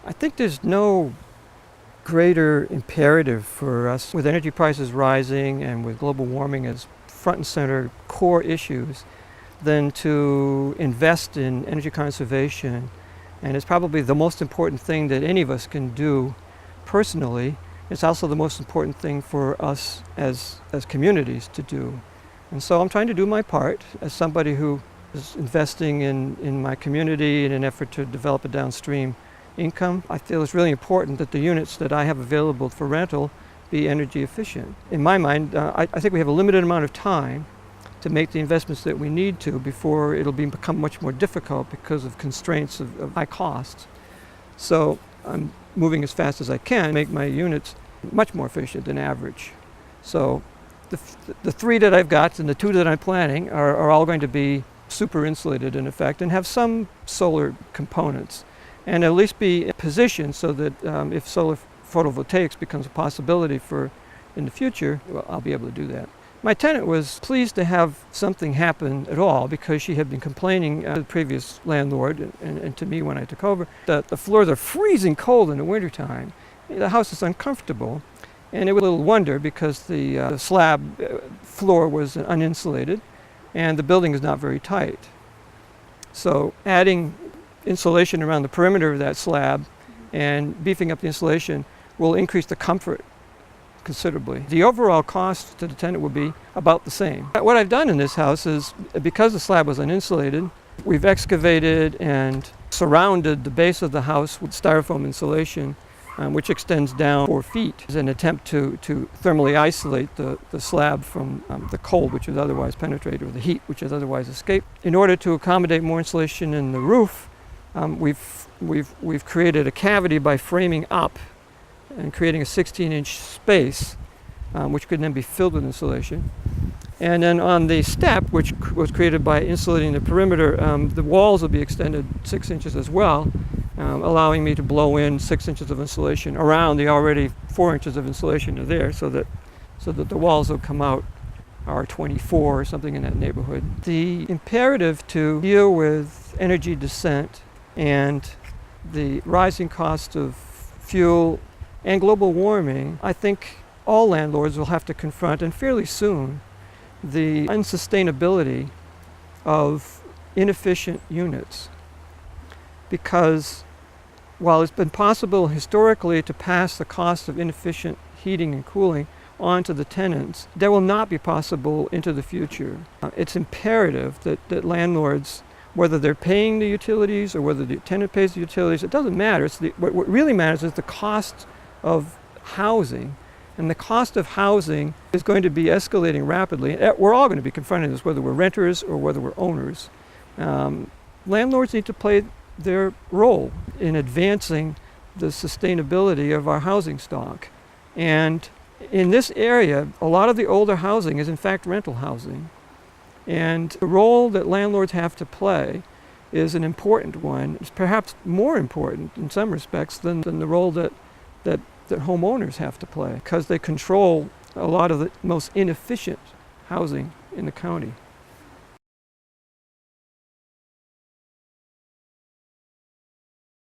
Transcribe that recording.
I think there's no greater imperative for us, with energy prices rising and with global warming as front and center core issues, than to invest in energy conservation. And it's probably the most important thing that any of us can do personally. It's also the most important thing for us as communities to do. And so I'm trying to do my part as somebody who is investing in my community in an effort to develop a downstream income. I feel it's really important that the units that I have available for rental be energy efficient. In my mind, I think we have a limited amount of time to make the investments that we need to before it'll become much more difficult because of constraints of high costs. So I'm moving as fast as I can to make my units much more efficient than average. So the three that I've got and the two that I'm planning are all going to be super insulated in effect and have some solar components, and at least be positioned so that if solar photovoltaics becomes a possibility in the future, well, I'll be able to do that. My tenant was pleased to have something happen at all because she had been complaining to the previous landlord and to me when I took over that the floors are freezing cold in the wintertime. The house is uncomfortable, and it was a little wonder because the slab floor was uninsulated and the building is not very tight. So adding insulation around the perimeter of that slab and beefing up the insulation will increase the comfort considerably. The overall cost to the tenant will be about the same. What I've done in this house is, because the slab was uninsulated, we've excavated and surrounded the base of the house with styrofoam insulation, which extends down 4 feet, as an attempt to thermally isolate the slab from the cold which is otherwise penetrated, or the heat which is otherwise escaped. In order to accommodate more insulation in the roof, we've created a cavity by framing up and creating a 16-inch space, which could then be filled with insulation. And then on the step, which was created by insulating the perimeter, the walls will be extended 6 inches as well, allowing me to blow in 6 inches of insulation around the already 4 inches of insulation are there, so that the walls will come out R24 or something in that neighborhood. The imperative to deal with energy descent and the rising cost of fuel and global warming, I think all landlords will have to confront, and fairly soon, the unsustainability of inefficient units. Because while it's been possible historically to pass the cost of inefficient heating and cooling on to the tenants, that will not be possible into the future. It's imperative that landlords, whether they're paying the utilities or whether the tenant pays the utilities, it doesn't matter. What really matters is the cost of housing. And the cost of housing is going to be escalating rapidly. We're all going to be confronting this, whether we're renters or whether we're owners. Landlords need to play their role in advancing the sustainability of our housing stock. And in this area, a lot of the older housing is in fact rental housing. And the role that landlords have to play is an important one. It's perhaps more important in some respects than the role that homeowners have to play, because they control a lot of the most inefficient housing in the county.